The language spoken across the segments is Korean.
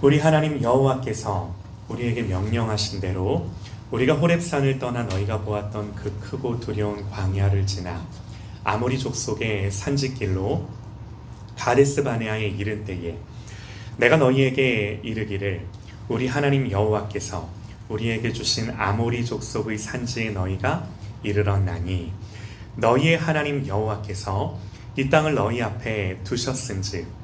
우리 하나님 여호와께서 우리에게 명령하신 대로 우리가 호렙산을 떠나 너희가 보았던 그 크고 두려운 광야를 지나 아모리 족속의 산지길로 가데스 바네아에 이른 때에 내가 너희에게 이르기를 우리 하나님 여호와께서 우리에게 주신 아모리 족속의 산지에 너희가 이르렀나니 너희의 하나님 여호와께서 이 땅을 너희 앞에 두셨은즉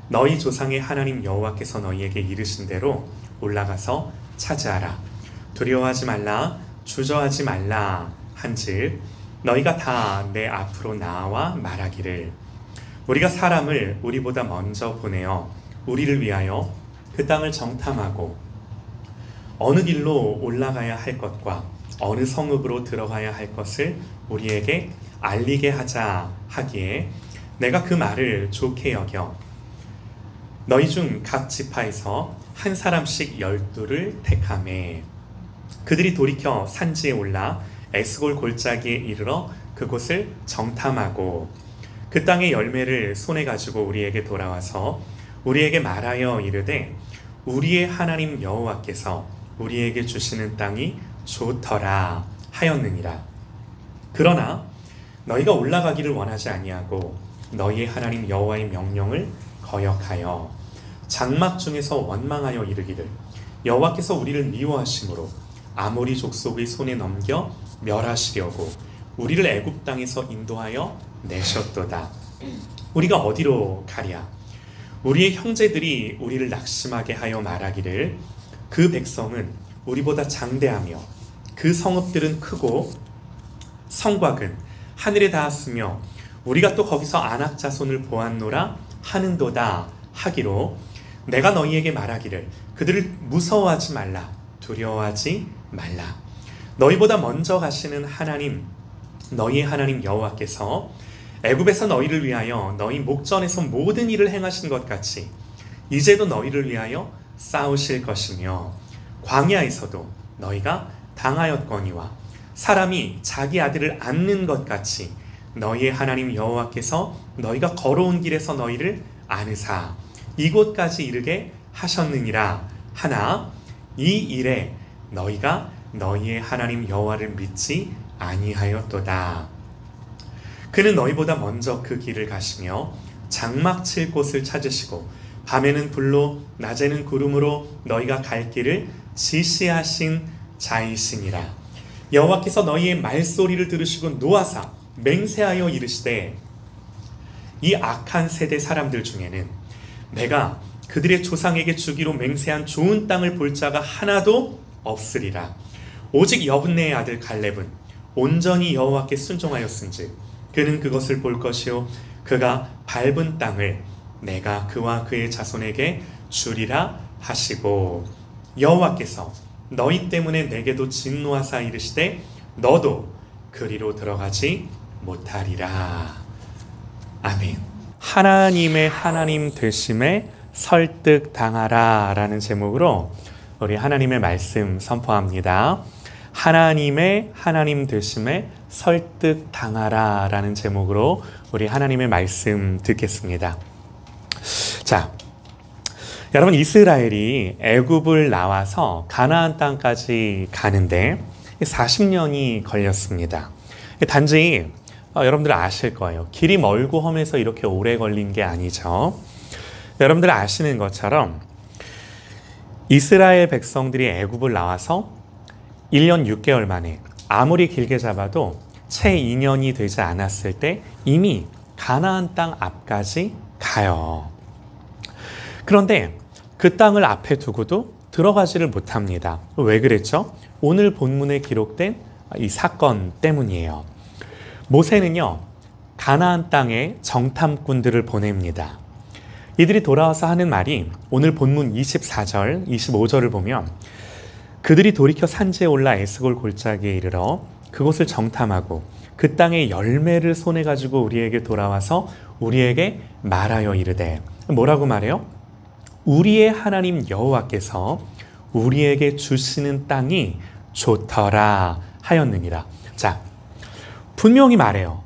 너희 조상의 하나님 여호와께서 너희에게 이르신 대로 올라가서 차지하라. 두려워하지 말라, 주저하지 말라 한즉 너희가 다 내 앞으로 나와 말하기를 우리가 사람을 우리보다 먼저 보내어 우리를 위하여 그 땅을 정탐하고 어느 길로 올라가야 할 것과 어느 성읍으로 들어가야 할 것을 우리에게 알리게 하자 하기에 내가 그 말을 좋게 여겨 너희 중 각 지파에서 한 사람씩 12를 택하매 그들이 돌이켜 산지에 올라 에스골 골짜기에 이르러 그곳을 정탐하고 그 땅의 열매를 손에 가지고 우리에게 돌아와서 우리에게 말하여 이르되 우리의 하나님 여호와께서 우리에게 주시는 땅이 좋더라 하였느니라. 그러나 너희가 올라가기를 원하지 아니하고 너희의 하나님 여호와의 명령을 거역하여 장막 중에서 원망하여 이르기를 여호와께서 우리를 미워하심으로 아모리 족속의 손에 넘겨 멸하시려고 우리를 애굽 땅에서 인도하여 내셨도다. 우리가 어디로 가랴? 우리의 형제들이 우리를 낙심하게 하여 말하기를 그 백성은 우리보다 장대하며 그 성읍들은 크고 성곽은 하늘에 닿았으며 우리가 또 거기서 아낙 자손을 보았노라 하는도다 하기로 내가 너희에게 말하기를 그들을 무서워하지 말라, 두려워하지 말라. 너희보다 먼저 가시는 하나님 너희의 하나님 여호와께서 애굽에서 너희를 위하여 너희 목전에서 모든 일을 행하신 것 같이 이제도 너희를 위하여 싸우실 것이며 광야에서도 너희가 당하였거니와 사람이 자기 아들을 안는 것 같이 너희의 하나님 여호와께서 너희가 걸어온 길에서 너희를 안으사 이곳까지 이르게 하셨느니라 하나 이 일에 너희가 너희의 하나님 여호와를 믿지 아니하였도다. 그는 너희보다 먼저 그 길을 가시며 장막 칠 곳을 찾으시고 밤에는 불로 낮에는 구름으로 너희가 갈 길을 지시하신 자이시니라. 여호와께서 너희의 말소리를 들으시고 노하사 맹세하여 이르시되 이 악한 세대 사람들 중에는 내가 그들의 조상에게 주기로 맹세한 좋은 땅을 볼 자가 하나도 없으리라. 오직 여분네의 아들 갈렙은 온전히 여호와께 순종하였은즉 그는 그것을 볼 것이요 그가 밟은 땅을 내가 그와 그의 자손에게 주리라 하시고 여호와께서 너희 때문에 내게도 진노하사 이르시되 너도 그리로 들어가지 못하리라. 아멘. 하나님의 하나님 되심에 설득당하라 라는 제목으로 우리 하나님의 말씀 선포합니다. 하나님의 하나님 되심에 설득당하라 라는 제목으로 우리 하나님의 말씀 듣겠습니다. 자, 여러분 이스라엘이 애굽을 나와서 가나안 땅까지 가는데 40년이 걸렸습니다. 단지 여러분들 아실 거예요. 길이 멀고 험해서 이렇게 오래 걸린 게 아니죠. 여러분들 아시는 것처럼 이스라엘 백성들이 애굽을 나와서 1년 6개월 만에 아무리 길게 잡아도 채 2년이 되지 않았을 때 이미 가나안 땅 앞까지 가요. 그런데 그 땅을 앞에 두고도 들어가지를 못합니다. 왜 그랬죠? 오늘 본문에 기록된 이 사건 때문이에요. 모세는요, 가나안 땅에 정탐꾼들을 보냅니다. 이들이 돌아와서 하는 말이 오늘 본문 24절, 25절을 보면 그들이 돌이켜 산지에 올라 에스골 골짜기에 이르러 그곳을 정탐하고 그 땅의 열매를 손에 가지고 우리에게 돌아와서 우리에게 말하여 이르되 뭐라고 말해요? 우리의 하나님 여호와께서 우리에게 주시는 땅이 좋더라 하였느니라. 자, 분명히 말해요.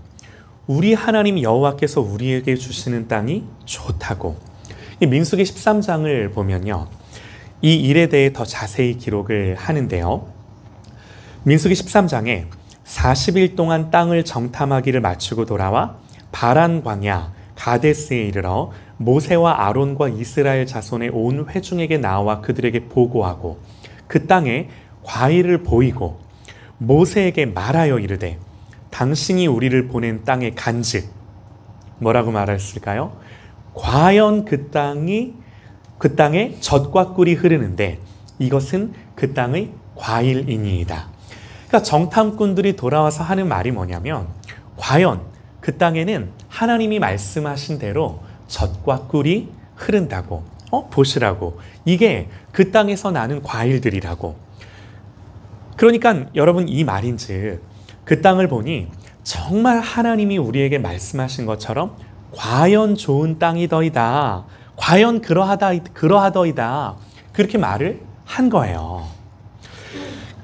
우리 하나님 여호와께서 우리에게 주시는 땅이 좋다고. 이 민수기 13장을 보면요, 이 일에 대해 더 자세히 기록을 하는데요. 민수기 13장에 40일 동안 땅을 정탐하기를 마치고 돌아와 바란 광야 가데스에 이르러 모세와 아론과 이스라엘 자손의 온 회중에게 나와 그들에게 보고하고 그 땅에 과일을 보이고 모세에게 말하여 이르되 당신이 우리를 보낸 땅에 간즉 뭐라고 말했을까요? 과연 그 땅에 젖과 꿀이 흐르는데 이것은 그 땅의 과일이니이다. 그러니까 정탐꾼들이 돌아와서 하는 말이 뭐냐면, 과연 그 땅에는 하나님이 말씀하신 대로 젖과 꿀이 흐른다고, 보시라고, 이게 그 땅에서 나는 과일들이라고. 그러니까 여러분, 이 말인즉 그 땅을 보니 정말 하나님이 우리에게 말씀하신 것처럼 과연 좋은 땅이더이다, 과연 그러하더이다, 그렇게 말을 한 거예요.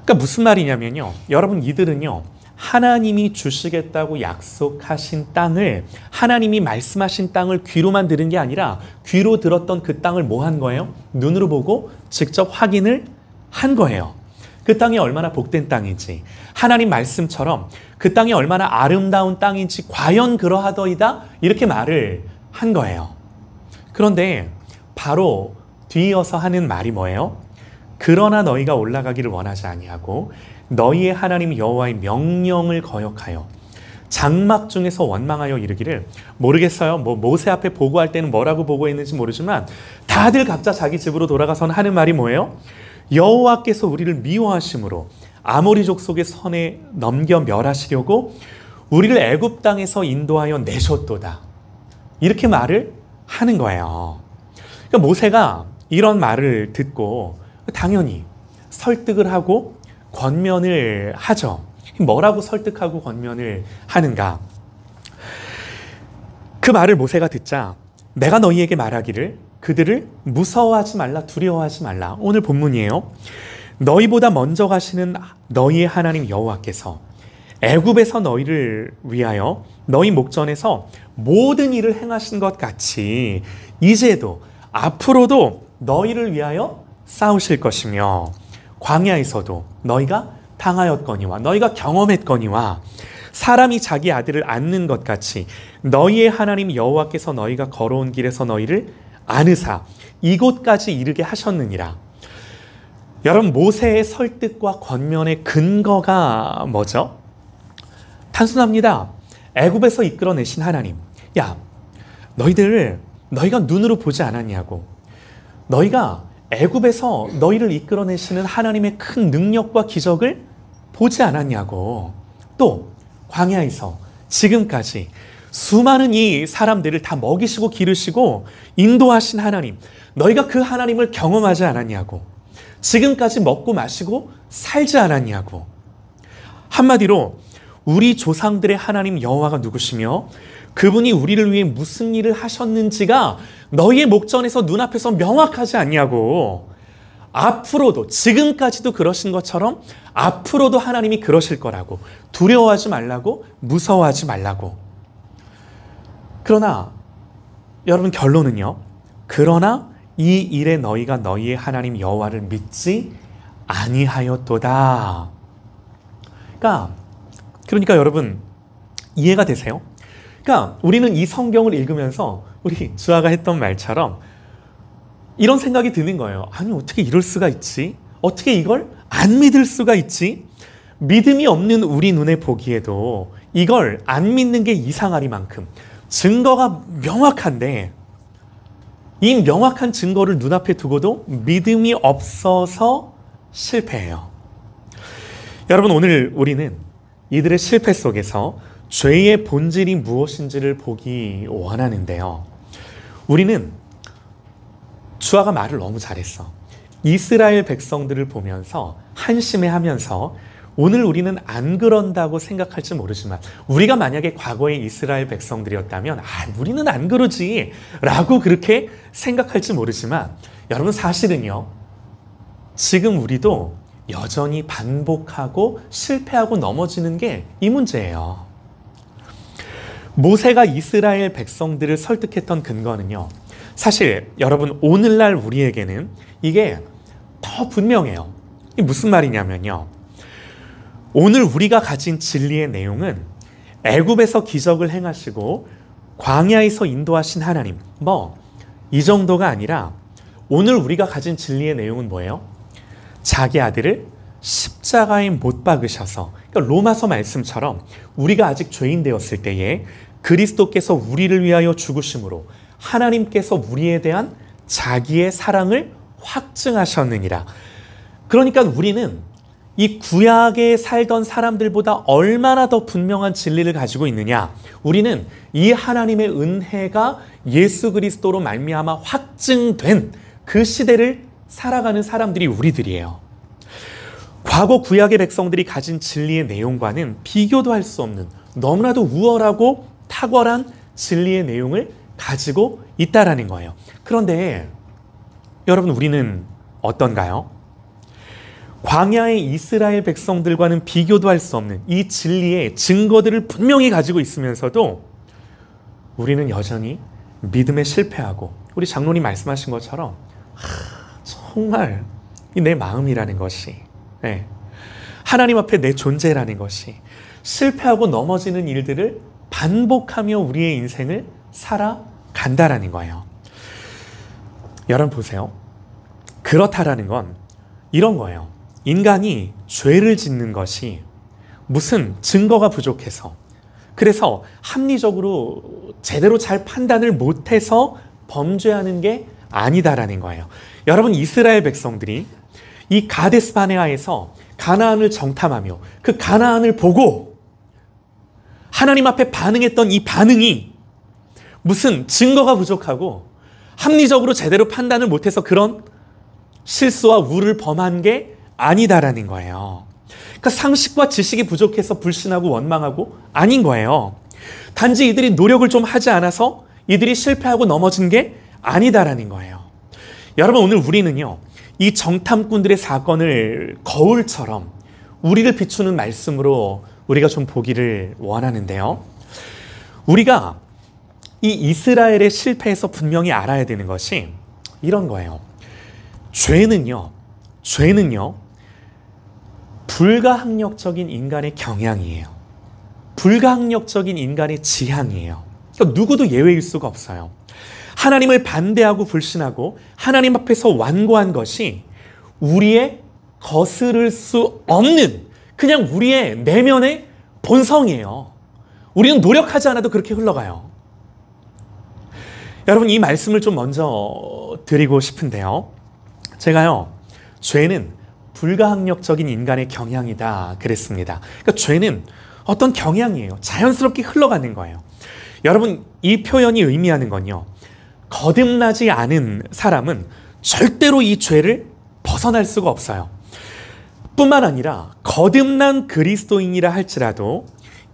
그러니까 무슨 말이냐면요, 여러분, 이들은요 하나님이 주시겠다고 약속하신 땅을, 하나님이 말씀하신 땅을 귀로만 들은 게 아니라 귀로 들었던 그 땅을 뭐 한 거예요? 눈으로 보고 직접 확인을 한 거예요. 그 땅이 얼마나 복된 땅인지, 하나님 말씀처럼 그 땅이 얼마나 아름다운 땅인지 과연 그러하더이다, 이렇게 말을 한 거예요. 그런데 바로 뒤이어서 하는 말이 뭐예요? 그러나 너희가 올라가기를 원하지 아니하고 너희의 하나님 여호와의 명령을 거역하여 장막 중에서 원망하여 이르기를, 모르겠어요, 모세 앞에 보고할 때는 뭐라고 보고했는지 모르지만 다들 각자 자기 집으로 돌아가서는 하는 말이 뭐예요? 여호와께서 우리를 미워하심으로 아모리 족속의 손에 넘겨 멸하시려고 우리를 애굽 땅에서 인도하여 내셨도다, 이렇게 말을 하는 거예요. 그러니까 모세가 이런 말을 듣고 당연히 설득을 하고 권면을 하죠. 뭐라고 설득하고 권면을 하는가? 그 말을 모세가 듣자 내가 너희에게 말하기를 그들을 무서워하지 말라, 두려워하지 말라. 오늘 본문이에요. 너희보다 먼저 가시는 너희의 하나님 여호와께서 애굽에서 너희를 위하여 너희 목전에서 모든 일을 행하신 것 같이 이제도 앞으로도 너희를 위하여 싸우실 것이며 광야에서도 너희가 당하였거니와 너희가 경험했거니와 사람이 자기 아들을 안는 것 같이 너희의 하나님 여호와께서 너희가 걸어온 길에서 너희를 안으사 이곳까지 이르게 하셨느니라. 여러분, 모세의 설득과 권면의 근거가 뭐죠? 단순합니다. 애굽에서 이끌어내신 하나님, 야, 너희가 눈으로 보지 않았냐고, 너희가 애굽에서 너희를 이끌어내시는 하나님의 큰 능력과 기적을 보지 않았냐고, 또 광야에서 지금까지 수많은 이 사람들을 다 먹이시고 기르시고 인도하신 하나님, 너희가 그 하나님을 경험하지 않았냐고, 지금까지 먹고 마시고 살지 않았냐고. 한마디로 우리 조상들의 하나님 여호와가 누구시며 그분이 우리를 위해 무슨 일을 하셨는지가 너희의 목전에서 눈앞에서 명확하지 않냐고. 앞으로도, 지금까지도 그러신 것처럼 앞으로도 하나님이 그러실 거라고. 두려워하지 말라고, 무서워하지 말라고. 그러나 여러분, 결론은요, 그러나 이 일에 너희가 너희의 하나님 여호와를 믿지 아니하였도다. 그러니까 여러분, 이해가 되세요? 그러니까 우리는 이 성경을 읽으면서 우리 주아가 했던 말처럼 이런 생각이 드는 거예요. 아니, 어떻게 이럴 수가 있지? 어떻게 이걸 안 믿을 수가 있지? 믿음이 없는 우리 눈에 보기에도 이걸 안 믿는 게 이상하리만큼 증거가 명확한데, 이 명확한 증거를 눈앞에 두고도 믿음이 없어서 실패해요. 여러분, 오늘 우리는 이들의 실패 속에서 죄의 본질이 무엇인지를 보기 원하는데요. 우리는 주아가 말을 너무 잘했어. 이스라엘 백성들을 보면서 한심해하면서 오늘 우리는 안 그런다고 생각할지 모르지만, 우리가 만약에 과거의 이스라엘 백성들이었다면 우리는 안 그러지 라고 그렇게 생각할지 모르지만, 여러분, 사실은요, 지금 우리도 여전히 반복하고 실패하고 넘어지는 게 이 문제예요. 모세가 이스라엘 백성들을 설득했던 근거는요, 사실 여러분 오늘날 우리에게는 이게 더 분명해요. 이게 무슨 말이냐면요. 오늘 우리가 가진 진리의 내용은 애굽에서 기적을 행하시고 광야에서 인도하신 하나님, 이 정도가 아니라 오늘 우리가 가진 진리의 내용은 뭐예요? 자기 아들을 십자가에 못 박으셔서, 그러니까 로마서 말씀처럼 우리가 아직 죄인 되었을 때에 그리스도께서 우리를 위하여 죽으심으로 하나님께서 우리에 대한 자기의 사랑을 확증하셨느니라. 그러니까 우리는 이 구약에 살던 사람들보다 얼마나 더 분명한 진리를 가지고 있느냐. 우리는 이 하나님의 은혜가 예수 그리스도로 말미암아 확증된 그 시대를 살아가는 사람들이 우리들이에요. 과거 구약의 백성들이 가진 진리의 내용과는 비교도 할 수 없는 너무나도 우월하고 탁월한 진리의 내용을 가지고 있다라는 거예요. 그런데 여러분 우리는 어떤가요? 광야의 이스라엘 백성들과는 비교도 할 수 없는 이 진리의 증거들을 분명히 가지고 있으면서도 우리는 여전히 믿음에 실패하고, 우리 장로님 말씀하신 것처럼 정말 내 마음이라는 것이, 하나님 앞에 내 존재라는 것이 실패하고 넘어지는 일들을 반복하며 우리의 인생을 살아간다라는 거예요. 여러분 보세요. 그렇다라는 건 이런 거예요. 인간이 죄를 짓는 것이 무슨 증거가 부족해서, 그래서 합리적으로 제대로 잘 판단을 못해서 범죄하는 게 아니다라는 거예요. 여러분 이스라엘 백성들이 이 가데스 바네아에서 가나안을 정탐하며 그 가나안을 보고 하나님 앞에 반응했던 이 반응이 무슨 증거가 부족하고 합리적으로 제대로 판단을 못해서 그런 실수와 우를 범한 게 아니다라는 거예요. 그러니까 상식과 지식이 부족해서 불신하고 원망하고 아닌 거예요. 단지 이들이 노력을 좀 하지 않아서 이들이 실패하고 넘어진 게 아니다라는 거예요. 여러분 오늘 우리는요, 이 정탐꾼들의 사건을 거울처럼 우리를 비추는 말씀으로 우리가 좀 보기를 원하는데요. 우리가 이 이스라엘의 실패에서 분명히 알아야 되는 것이 이런 거예요. 죄는요 불가항력적인 인간의 경향이에요. 불가항력적인 인간의 지향이에요. 그러니까 누구도 예외일 수가 없어요. 하나님을 반대하고 불신하고 하나님 앞에서 완고한 것이 우리의 거스를 수 없는 그냥 우리의 내면의 본성이에요. 우리는 노력하지 않아도 그렇게 흘러가요. 여러분 이 말씀을 좀 먼저 드리고 싶은데요. 제가요, 죄는 불가항력적인 인간의 경향이다 그랬습니다. 그러니까 죄는 어떤 경향이에요. 자연스럽게 흘러가는 거예요. 여러분 이 표현이 의미하는 건요, 거듭나지 않은 사람은 절대로 이 죄를 벗어날 수가 없어요. 뿐만 아니라 거듭난 그리스도인이라 할지라도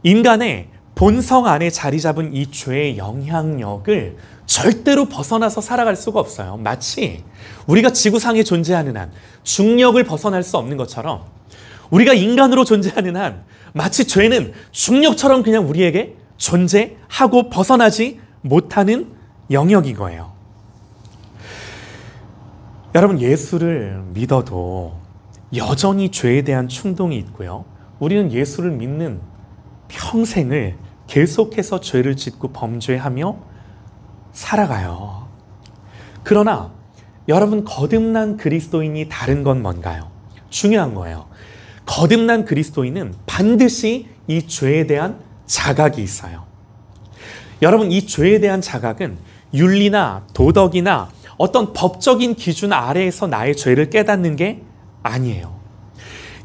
인간의 본성 안에 자리 잡은 이 죄의 영향력을 절대로 벗어나서 살아갈 수가 없어요. 마치 우리가 지구상에 존재하는 한 중력을 벗어날 수 없는 것처럼 우리가 인간으로 존재하는 한 마치 죄는 중력처럼 그냥 우리에게 존재하고 벗어나지 못하는 영역인 거예요. 여러분 예수를 믿어도 여전히 죄에 대한 충동이 있고요. 우리는 예수를 믿는 평생을 계속해서 죄를 짓고 범죄하며 살아가요. 그러나 여러분 거듭난 그리스도인이 다른 건 뭔가요? 중요한 거예요. 거듭난 그리스도인은 반드시 이 죄에 대한 자각이 있어요. 여러분 이 죄에 대한 자각은 윤리나 도덕이나 어떤 법적인 기준 아래에서 나의 죄를 깨닫는 게 아니에요.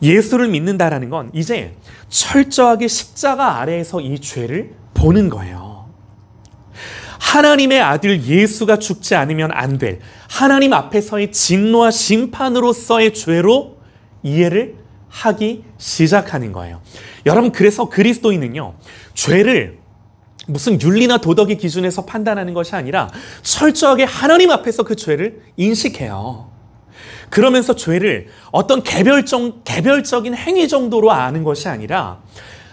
예수를 믿는다라는 건 이제 철저하게 십자가 아래에서 이 죄를 보는 거예요. 하나님의 아들 예수가 죽지 않으면 안 될 하나님 앞에서의 진노와 심판으로서의 죄로 이해를 하기 시작하는 거예요. 여러분 그래서 그리스도인은요, 죄를 무슨 윤리나 도덕의 기준에서 판단하는 것이 아니라 철저하게 하나님 앞에서 그 죄를 인식해요. 그러면서 죄를 어떤 개별적인 행위 정도로 아는 것이 아니라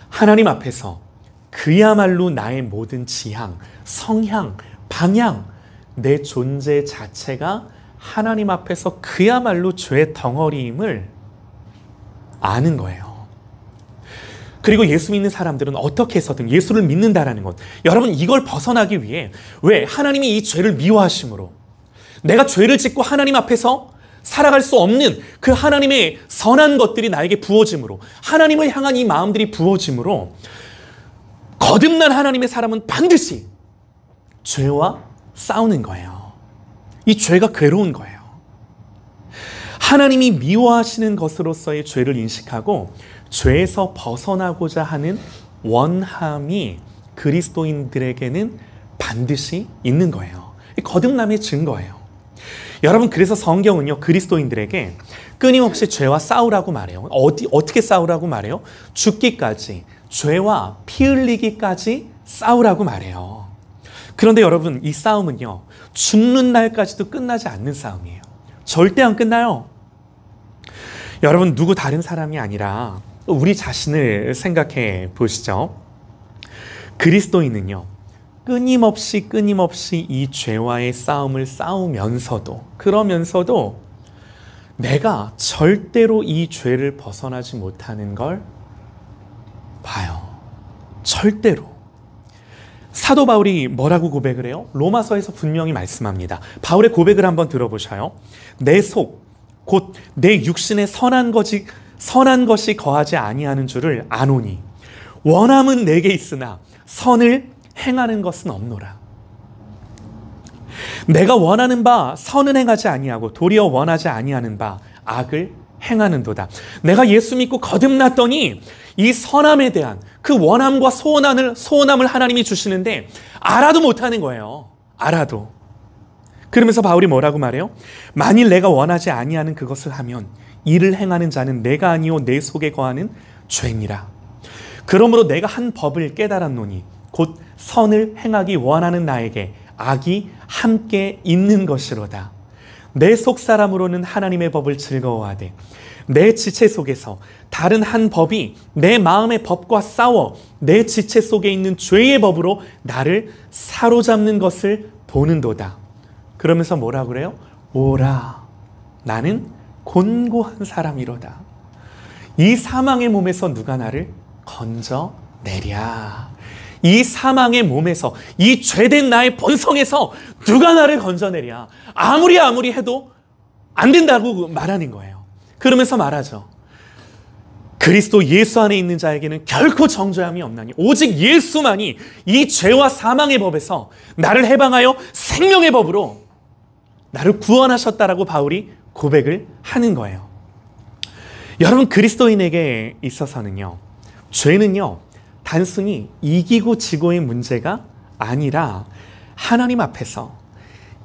하나님 앞에서 그야말로 나의 모든 지향, 성향, 방향, 내 존재 자체가 하나님 앞에서 그야말로 죄의 덩어리임을 아는 거예요. 그리고 예수 믿는 사람들은 어떻게 해서든 예수를 믿는다라는 것. 여러분, 이걸 벗어나기 위해 왜? 하나님이 이 죄를 미워하심으로 내가 죄를 짓고 하나님 앞에서 살아갈 수 없는 그 하나님의 선한 것들이 나에게 부어짐으로, 하나님을 향한 이 마음들이 부어짐으로 거듭난 하나님의 사람은 반드시 죄와 싸우는 거예요. 이 죄가 괴로운 거예요. 하나님이 미워하시는 것으로서의 죄를 인식하고 죄에서 벗어나고자 하는 원함이 그리스도인들에게는 반드시 있는 거예요. 거듭남의 증거예요. 여러분, 그래서 성경은요, 그리스도인들에게 끊임없이 죄와 싸우라고 말해요. 어떻게 싸우라고 말해요? 죽기까지, 죄와 피 흘리기까지 싸우라고 말해요. 그런데 여러분, 이 싸움은요, 죽는 날까지도 끝나지 않는 싸움이에요. 절대 안 끝나요. 여러분, 누구 다른 사람이 아니라 우리 자신을 생각해 보시죠. 그리스도인은요, 끊임없이 이 죄와의 싸움을 싸우면서도, 그러면서도 내가 절대로 이 죄를 벗어나지 못하는 걸 봐요. 절대로. 사도 바울이 뭐라고 고백을 해요? 로마서에서 분명히 말씀합니다. 바울의 고백을 한번 들어보셔요. 내 속, 곧 내 육신에 선한 것이 거하지 아니하는 줄을 아노니 원함은 내게 있으나 선을 행하는 것은 없노라. 내가 원하는 바 선은 행하지 아니하고 도리어 원하지 아니하는 바 악을 행하는도다. 내가 예수 믿고 거듭났더니 이 선함에 대한 그 원함과 소원함을 하나님이 주시는데 알아도 못하는 거예요. 알아도. 그러면서 바울이 뭐라고 말해요? 만일 내가 원하지 아니하는 그것을 하면 이를 행하는 자는 내가 아니오 내 속에 거하는 죄니라. 그러므로 내가 한 법을 깨달았노니 곧 선을 행하기 원하는 나에게 악이 함께 있는 것이로다. 내 속사람으로는 하나님의 법을 즐거워하되 내 지체 속에서 다른 한 법이 내 마음의 법과 싸워 내 지체 속에 있는 죄의 법으로 나를 사로잡는 것을 보는도다. 그러면서 뭐라 그래요? 오라, 나는 곤고한 사람이로다. 이 사망의 몸에서 누가 나를 건져내랴. 이 사망의 몸에서, 이 죄된 나의 본성에서 누가 나를 건져내랴. 아무리 해도 안 된다고 말하는 거예요. 그러면서 말하죠. 그리스도 예수 안에 있는 자에게는 결코 정죄함이 없나니 오직 예수만이 이 죄와 사망의 법에서 나를 해방하여 생명의 법으로 나를 구원하셨다라고 바울이 고백을 하는 거예요. 여러분, 그리스도인에게 있어서는요, 죄는요, 단순히 이기고 지고의 문제가 아니라 하나님 앞에서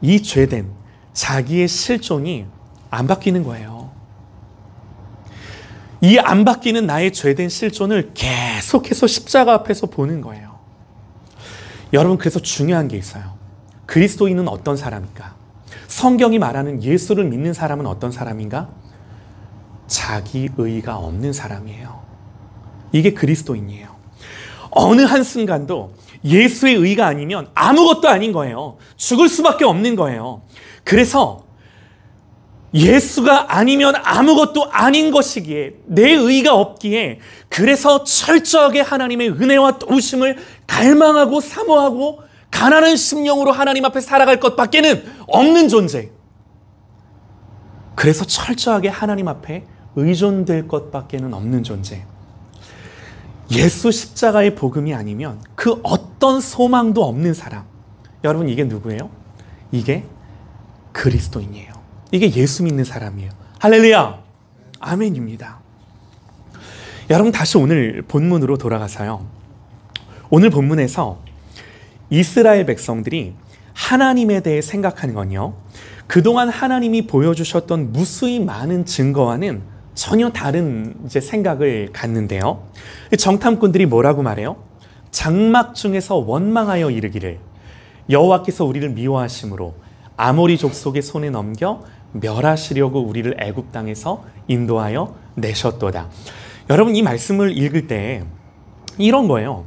이 죄된 자기의 실존이 안 바뀌는 거예요. 이 안 바뀌는 나의 죄된 실존을 계속해서 십자가 앞에서 보는 거예요. 여러분, 그래서 중요한 게 있어요. 그리스도인은 어떤 사람일까? 성경이 말하는 예수를 믿는 사람은 어떤 사람인가? 자기 의가 없는 사람이에요. 이게 그리스도인이에요. 어느 한순간도 예수의 의가 아니면 아무것도 아닌 거예요. 죽을 수밖에 없는 거예요. 그래서 예수가 아니면 아무것도 아닌 것이기에, 내 의가 없기에, 그래서 철저하게 하나님의 은혜와 도우심을 갈망하고 사모하고 가난한 심령으로 하나님 앞에 살아갈 것밖에는 없는 존재. 그래서 철저하게 하나님 앞에 의존될 것밖에는 없는 존재. 예수 십자가의 복음이 아니면 그 어떤 소망도 없는 사람. 여러분, 이게 누구예요? 이게 그리스도인이에요. 이게 예수 믿는 사람이에요. 할렐루야! 아멘입니다. 여러분, 다시 오늘 본문으로 돌아가서요. 오늘 본문에서 이스라엘 백성들이 하나님에 대해 생각하는 건요, 그동안 하나님이 보여주셨던 무수히 많은 증거와는 전혀 다른 생각을 갖는데요. 정탐꾼들이 뭐라고 말해요? 장막 중에서 원망하여 이르기를 여호와께서 우리를 미워하심으로 아모리 족속의 손에 넘겨 멸하시려고 우리를 애굽 땅에서 인도하여 내셨도다. 여러분, 이 말씀을 읽을 때 이런 거예요.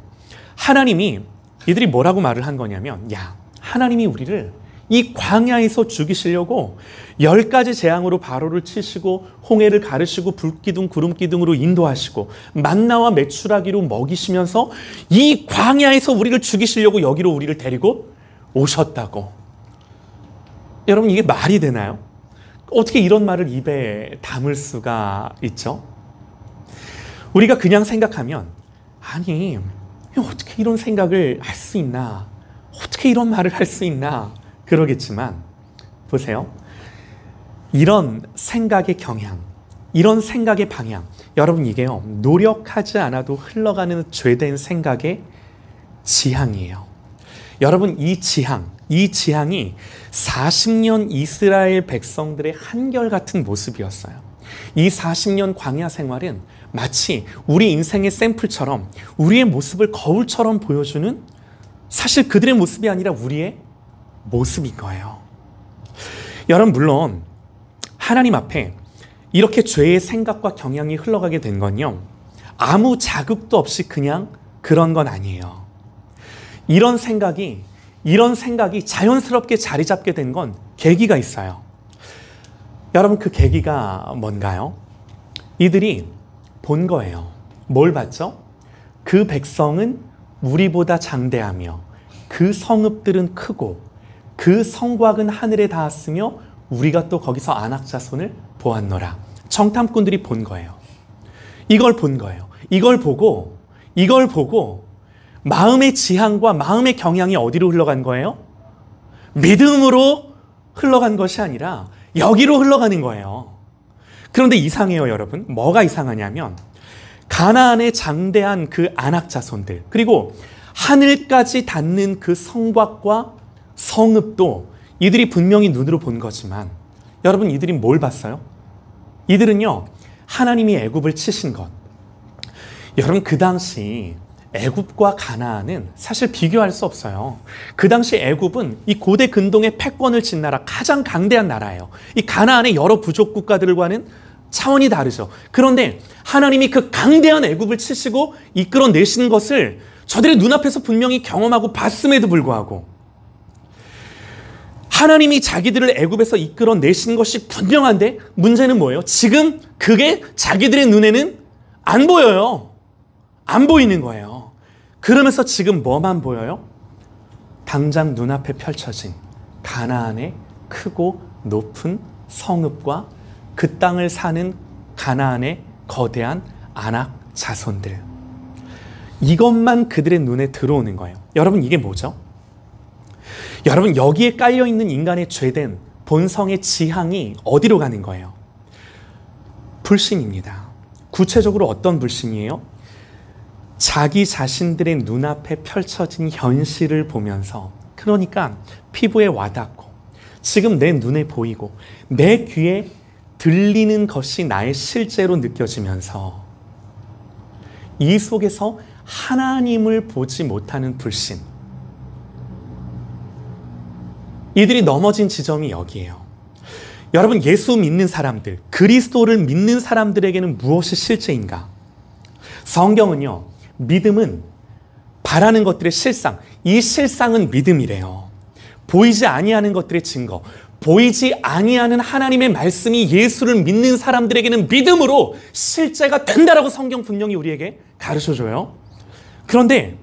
하나님이, 이들이 뭐라고 말을 한 거냐면, 야, 하나님이 우리를 이 광야에서 죽이시려고 10가지 재앙으로 바로를 치시고 홍해를 가르시고 불기둥 구름기둥으로 인도하시고 만나와 메추라기로 먹이시면서 이 광야에서 우리를 죽이시려고 여기로 우리를 데리고 오셨다고. 여러분, 이게 말이 되나요? 어떻게 이런 말을 입에 담을 수가 있죠? 우리가 그냥 생각하면 아니, 어떻게 이런 생각을 할 수 있나? 어떻게 이런 말을 할 수 있나? 그러겠지만 보세요. 이런 생각의 경향, 이런 생각의 방향, 여러분 이게요, 노력하지 않아도 흘러가는 죄된 생각의 지향이에요. 여러분, 이 지향이 40년 이스라엘 백성들의 한결같은 모습이었어요. 이 40년 광야 생활은 마치 우리 인생의 샘플처럼 우리의 모습을 거울처럼 보여주는, 사실 그들의 모습이 아니라 우리의 모습인 거예요. 여러분, 물론 하나님 앞에 이렇게 죄의 생각과 경향이 흘러가게 된 건요, 아무 자극도 없이 그냥 그런 건 아니에요. 이런 생각이 자연스럽게 자리 잡게 된 건 계기가 있어요. 여러분, 그 계기가 뭔가요? 이들이 본 거예요. 뭘 봤죠? 그 백성은 우리보다 장대하며 그 성읍들은 크고 그 성곽은 하늘에 닿았으며 우리가 또 거기서 안악자손을 보았노라. 정탐꾼들이 본 거예요. 이걸 본 거예요. 이걸 보고 마음의 지향과 마음의 경향이 어디로 흘러간 거예요? 믿음으로 흘러간 것이 아니라 여기로 흘러가는 거예요. 그런데 이상해요, 여러분. 뭐가 이상하냐면 가나안의 장대한 그 안악자손들, 그리고 하늘까지 닿는 그 성곽과 성읍도 이들이 분명히 눈으로 본 거지만, 여러분, 이들이 뭘 봤어요? 이들은요, 하나님이 애굽을 치신 것. 여러분, 그 당시 애굽과 가나안은 사실 비교할 수 없어요. 그 당시 애굽은 이 고대 근동의 패권을 진 나라, 가장 강대한 나라예요. 이 가나안의 여러 부족 국가들과는 차원이 다르죠. 그런데 하나님이 그 강대한 애굽을 치시고 이끌어내신 것을 저들의 눈앞에서 분명히 경험하고 봤음에도 불구하고 하나님이 자기들을 애굽에서 이끌어내신 것이 분명한데, 문제는 뭐예요? 지금 그게 자기들의 눈에는 안 보여요. 안 보이는 거예요. 그러면서 지금 뭐만 보여요? 당장 눈앞에 펼쳐진 가나안의 크고 높은 성읍과 그 땅을 사는 가나안의 거대한 아낙 자손들. 이것만 그들의 눈에 들어오는 거예요. 여러분, 이게 뭐죠? 여러분, 여기에 깔려있는 인간의 죄된 본성의 지향이 어디로 가는 거예요? 불신입니다. 구체적으로 어떤 불신이에요? 자기 자신들의 눈앞에 펼쳐진 현실을 보면서, 그러니까 피부에 와닿고 지금 내 눈에 보이고 내 귀에 들리는 것이 나의 실제로 느껴지면서 이 속에서 하나님을 보지 못하는 불신, 이들이 넘어진 지점이 여기에요. 여러분, 예수 믿는 사람들, 그리스도를 믿는 사람들에게는 무엇이 실제인가? 성경은요, 믿음은 바라는 것들의 실상, 이 실상은 믿음이래요. 보이지 아니하는 것들의 증거, 보이지 아니하는 하나님의 말씀이 예수를 믿는 사람들에게는 믿음으로 실제가 된다라고 성경 분명히 우리에게 가르쳐줘요. 그런데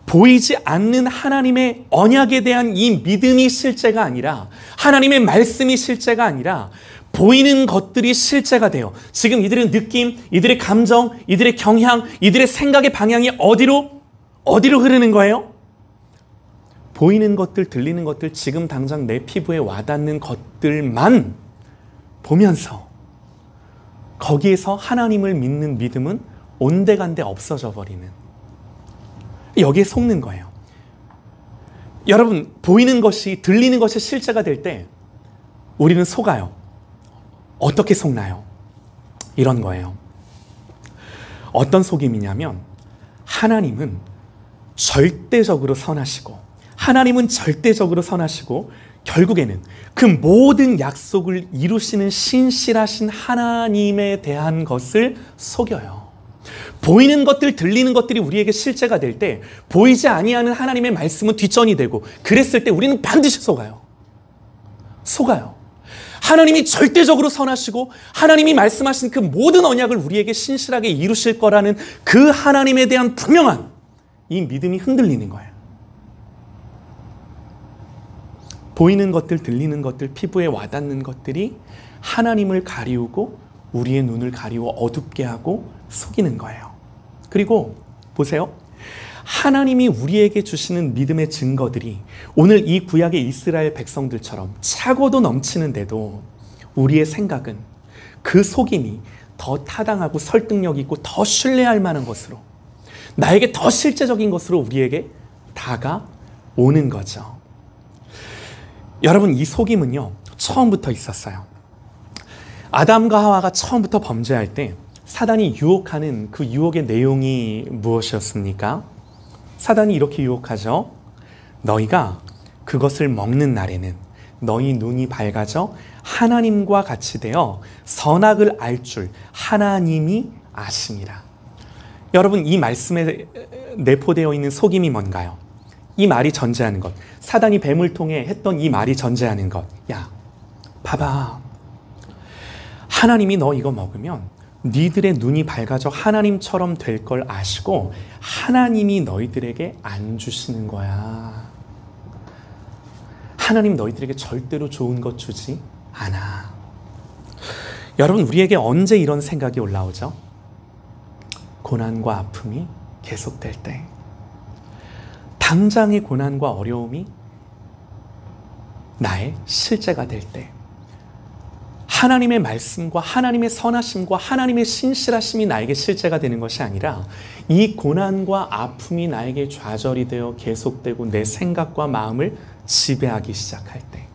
보이지 않는 하나님의 언약에 대한 이 믿음이 실제가 아니라, 하나님의 말씀이 실제가 아니라 보이는 것들이 실제가 돼요. 지금 이들의 느낌, 이들의 감정, 이들의 경향, 이들의 생각의 방향이 어디로 흐르는 거예요? 보이는 것들, 들리는 것들, 지금 당장 내 피부에 와닿는 것들만 보면서 거기에서 하나님을 믿는 믿음은 온데간데 없어져 버리는, 여기에 속는 거예요. 여러분, 보이는 것이, 들리는 것이 실제가 될 때 우리는 속아요. 어떻게 속나요? 이런 거예요. 어떤 속임이냐면, 하나님은 절대적으로 선하시고 결국에는 그 모든 약속을 이루시는 신실하신 하나님에 대한 것을 속여요. 보이는 것들, 들리는 것들이 우리에게 실제가 될 때 보이지 아니하는 하나님의 말씀은 뒷전이 되고 그랬을 때 우리는 반드시 속아요. 하나님이 절대적으로 선하시고 하나님이 말씀하신 그 모든 언약을 우리에게 신실하게 이루실 거라는 그 하나님에 대한 분명한 이 믿음이 흔들리는 거예요. 보이는 것들, 들리는 것들, 피부에 와닿는 것들이 하나님을 가리우고 우리의 눈을 가리워 어둡게 하고 속이는 거예요. 그리고 보세요. 하나님이 우리에게 주시는 믿음의 증거들이 오늘 이 구약의 이스라엘 백성들처럼 차고도 넘치는데도 우리의 생각은 그 속임이 더 타당하고 설득력 있고 더 신뢰할 만한 것으로, 나에게 더 실제적인 것으로 우리에게 다가오는 거죠. 여러분, 이 속임은요, 처음부터 있었어요. 아담과 하와가 처음부터 범죄할 때 사단이 유혹하는 그 유혹의 내용이 무엇이었습니까? 사단이 이렇게 유혹하죠. 너희가 그것을 먹는 날에는 너희 눈이 밝아져 하나님과 같이 되어 선악을 알 줄 하나님이 아심이라. 여러분, 이 말씀에 내포되어 있는 속임이 뭔가요? 이 말이 전제하는 것, 사단이 뱀을 통해 했던 이 말이 전제하는 것. 야, 봐봐. 하나님이 너 이거 먹으면 니들의 눈이 밝아져 하나님처럼 될 걸 아시고 하나님이 너희들에게 안 주시는 거야. 하나님 너희들에게 절대로 좋은 것 주지 않아. 여러분, 우리에게 언제 이런 생각이 올라오죠? 고난과 아픔이 계속될 때, 당장의 고난과 어려움이 나의 실제가 될 때, 하나님의 말씀과 하나님의 선하심과 하나님의 신실하심이 나에게 실제가 되는 것이 아니라 이 고난과 아픔이 나에게 좌절이 되어 계속되고 내 생각과 마음을 지배하기 시작할 때,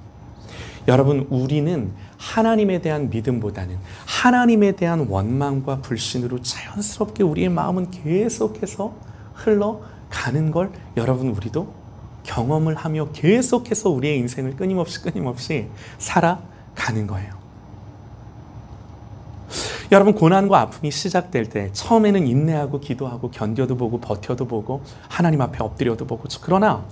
여러분, 우리는 하나님에 대한 믿음보다는 하나님에 대한 원망과 불신으로 자연스럽게 우리의 마음은 계속해서 흘러가는 걸 여러분, 우리도 경험을 하며 계속해서 우리의 인생을 끊임없이 살아가는 거예요. 여러분, 고난과 아픔이 시작될 때 처음에는 인내하고 기도하고 견뎌도 보고 버텨도 보고 하나님 앞에 엎드려도 보고, 그러나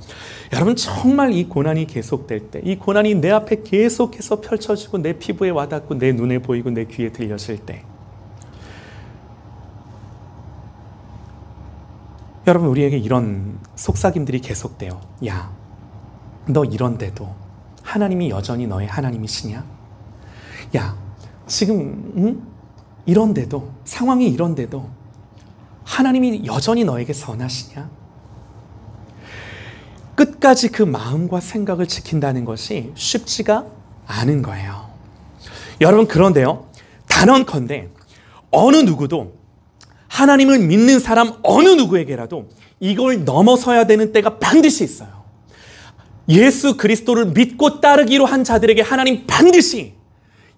여러분, 정말 이 고난이 계속될 때, 이 고난이 내 앞에 계속해서 펼쳐지고 내 피부에 와닿고 내 눈에 보이고 내 귀에 들려질 때, 여러분, 우리에게 이런 속삭임들이 계속돼요. 야, 너 이런데도 하나님이 여전히 너의 하나님이시냐? 야, 지금 이런데도, 상황이 이런데도 하나님이 여전히 너에게 선하시냐? 끝까지 그 마음과 생각을 지킨다는 것이 쉽지가 않은 거예요. 여러분, 그런데요, 단언컨대 어느 누구도, 하나님을 믿는 사람 어느 누구에게라도 이걸 넘어서야 되는 때가 반드시 있어요. 예수 그리스도를 믿고 따르기로 한 자들에게 하나님 반드시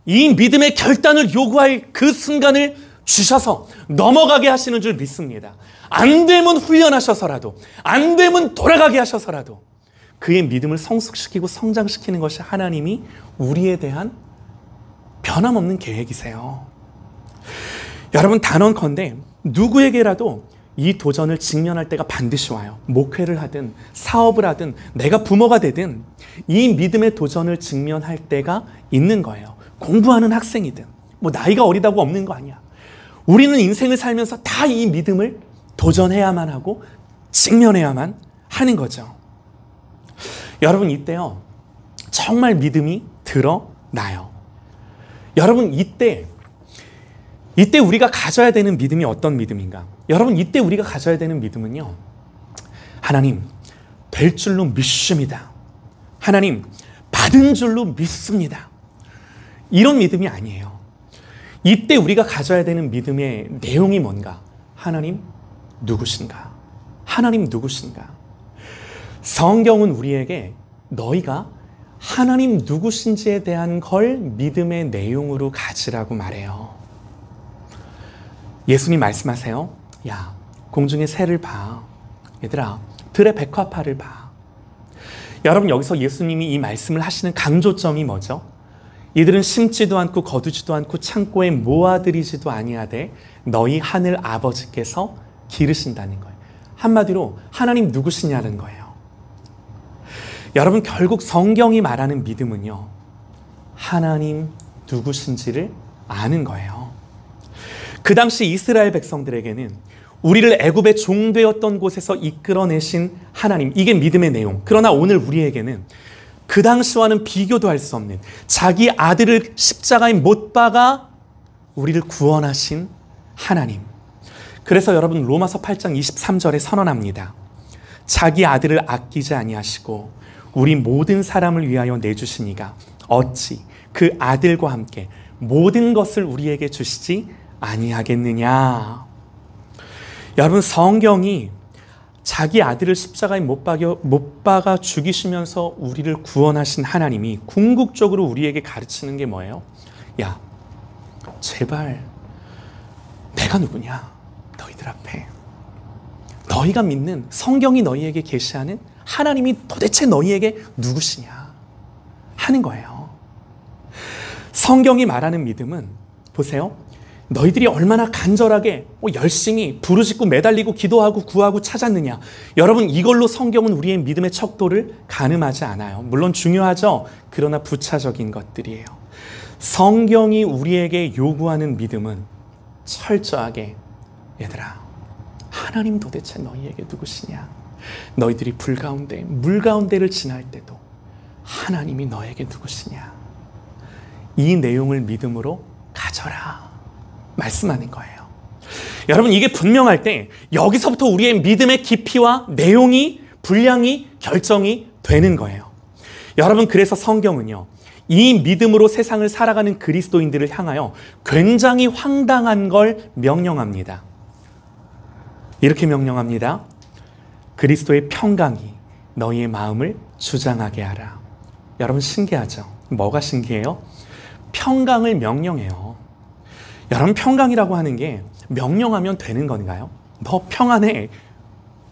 이 믿음의 결단을 요구할 그 순간을 주셔서 넘어가게 하시는 줄 믿습니다. 안 되면 훈련하셔서라도, 안 되면 돌아가게 하셔서라도 그의 믿음을 성숙시키고 성장시키는 것이 하나님이 우리에 대한 변함없는 계획이세요. 여러분, 단언컨대 누구에게라도 이 도전을 직면할 때가 반드시 와요. 목회를 하든 사업을 하든 내가 부모가 되든 이 믿음의 도전을 직면할 때가 있는 거예요. 공부하는 학생이든 뭐 나이가 어리다고 없는 거 아니야. 우리는 인생을 살면서 다 이 믿음을 도전해야만 하고 직면해야만 하는 거죠. 여러분, 이때요, 정말 믿음이 드러나요. 여러분, 이때 우리가 가져야 되는 믿음이 어떤 믿음인가? 여러분, 이때 우리가 가져야 되는 믿음은요, 하나님 될 줄로 믿습니다. 하나님 받은 줄로 믿습니다. 이런 믿음이 아니에요. 이때 우리가 가져야 되는 믿음의 내용이 뭔가? 하나님 누구신가? 하나님 누구신가? 성경은 우리에게 너희가 하나님 누구신지에 대한 걸 믿음의 내용으로 가지라고 말해요. 예수님 말씀하세요. 야, 공중의 새를 봐. 얘들아, 들의 백화파를 봐. 여러분, 여기서 예수님이 이 말씀을 하시는 강조점이 뭐죠? 이들은 심지도 않고 거두지도 않고 창고에 모아들이지도 아니하되 너희 하늘 아버지께서 기르신다는 거예요. 한마디로 하나님 누구시냐는 거예요. 여러분, 결국 성경이 말하는 믿음은요, 하나님 누구신지를 아는 거예요. 그 당시 이스라엘 백성들에게는 우리를 애굽의 종되었던 곳에서 이끌어내신 하나님, 이게 믿음의 내용. 그러나 오늘 우리에게는 그 당시와는 비교도 할 수 없는 자기 아들을 십자가에 못 박아 우리를 구원하신 하나님. 그래서 여러분, 로마서 8장 23절에 선언합니다. 자기 아들을 아끼지 아니하시고 우리 모든 사람을 위하여 내주시니가 어찌 그 아들과 함께 모든 것을 우리에게 주시지 아니하겠느냐. 여러분, 성경이 자기 아들을 십자가에 못 박아 죽이시면서 우리를 구원하신 하나님이 궁극적으로 우리에게 가르치는 게 뭐예요? 야, 제발 내가 누구냐? 너희들 앞에. 너희가 믿는 성경이 너희에게 계시하는 하나님이 도대체 너희에게 누구시냐 하는 거예요. 성경이 말하는 믿음은, 보세요, 너희들이 얼마나 간절하게 열심히 부르짖고 매달리고 기도하고 구하고 찾았느냐. 여러분, 이걸로 성경은 우리의 믿음의 척도를 가늠하지 않아요. 물론 중요하죠. 그러나 부차적인 것들이에요. 성경이 우리에게 요구하는 믿음은 철저하게, 얘들아, 하나님 도대체 너희에게 누구시냐. 너희들이 불 가운데 물 가운데를 지날 때도 하나님이 너에게 누구시냐. 이 내용을 믿음으로 가져라 말씀하는 거예요. 여러분, 이게 분명할 때 여기서부터 우리의 믿음의 깊이와 내용이, 분량이 결정이 되는 거예요. 여러분, 그래서 성경은요, 이 믿음으로 세상을 살아가는 그리스도인들을 향하여 굉장히 황당한 걸 명령합니다. 이렇게 명령합니다. 그리스도의 평강이 너희의 마음을 주장하게 하라. 여러분, 신기하죠? 뭐가 신기해요? 평강을 명령해요. 여러분, 평강이라고 하는 게 명령하면 되는 건가요? 너 평안해,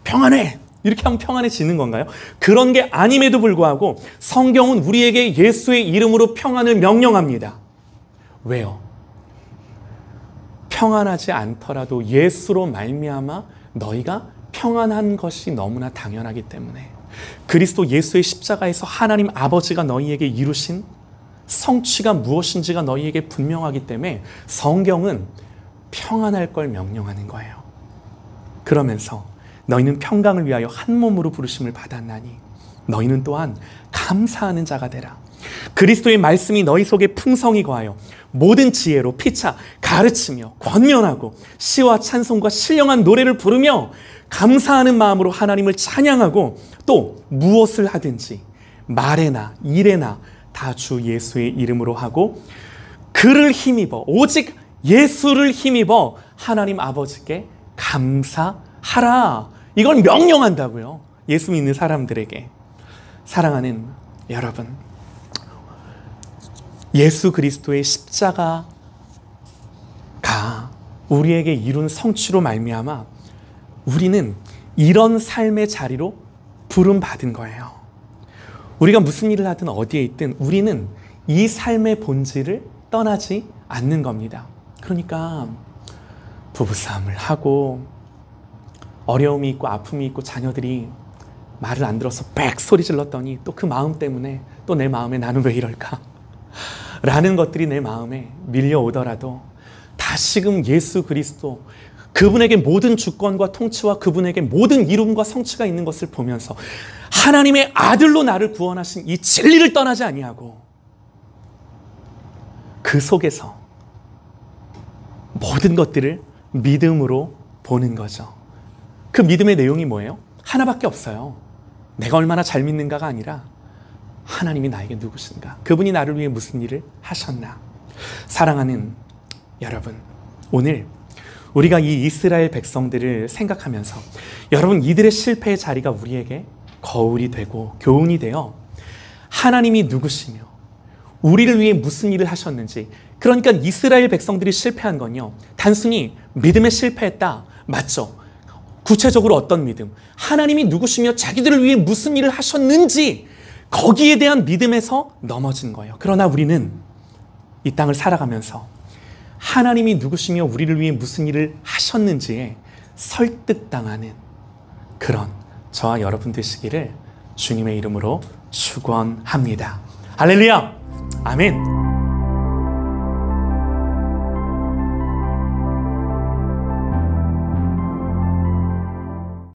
평안해, 이렇게 하면 평안해지는 건가요? 그런 게 아님에도 불구하고 성경은 우리에게 예수의 이름으로 평안을 명령합니다. 왜요? 평안하지 않더라도 예수로 말미암아 너희가 평안한 것이 너무나 당연하기 때문에, 그리스도 예수의 십자가에서 하나님 아버지가 너희에게 이루신 성취가 무엇인지가 너희에게 분명하기 때문에 성경은 평안할 걸 명령하는 거예요. 그러면서 너희는 평강을 위하여 한 몸으로 부르심을 받았나니 너희는 또한 감사하는 자가 되라. 그리스도의 말씀이 너희 속에 풍성히 거하여 모든 지혜로 피차 가르치며 권면하고 시와 찬송과 신령한 노래를 부르며 감사하는 마음으로 하나님을 찬양하고, 또 무엇을 하든지 말에나 일에나 다 주 예수의 이름으로 하고 그를 힘입어, 오직 예수를 힘입어 하나님 아버지께 감사하라. 이걸 명령한다고요. 예수 믿는 사람들에게. 사랑하는 여러분, 예수 그리스도의 십자가가 우리에게 이룬 성취로 말미암아 우리는 이런 삶의 자리로 부름받은 거예요. 우리가 무슨 일을 하든 어디에 있든 우리는 이 삶의 본질을 떠나지 않는 겁니다. 그러니까 부부싸움을 하고 어려움이 있고 아픔이 있고 자녀들이 말을 안 들어서 빽 소리 질렀더니 또 그 마음 때문에 또 내 마음에 나는 왜 이럴까? 라는 것들이 내 마음에 밀려오더라도 다시금 예수 그리스도, 그분에게 모든 주권과 통치와 그분에게 모든 이름과 성취가 있는 것을 보면서 하나님의 아들로 나를 구원하신 이 진리를 떠나지 아니하고 그 속에서 모든 것들을 믿음으로 보는 거죠. 그 믿음의 내용이 뭐예요? 하나밖에 없어요. 내가 얼마나 잘 믿는가가 아니라 하나님이 나에게 누구신가? 그분이 나를 위해 무슨 일을 하셨나? 사랑하는 여러분, 오늘 우리가 이 이스라엘 백성들을 생각하면서 여러분, 이들의 실패의 자리가 우리에게 거울이 되고 교훈이 되어 하나님이 누구시며 우리를 위해 무슨 일을 하셨는지, 그러니까 이스라엘 백성들이 실패한 건요, 단순히 믿음에 실패했다, 맞죠? 구체적으로 어떤 믿음, 하나님이 누구시며 자기들을 위해 무슨 일을 하셨는지 거기에 대한 믿음에서 넘어진 거예요. 그러나 우리는 이 땅을 살아가면서 하나님이 누구시며 우리를 위해 무슨 일을 하셨는지에 설득당하는 그런 저와 여러분 되시기를 주님의 이름으로 축원합니다. 할렐루야! 아멘!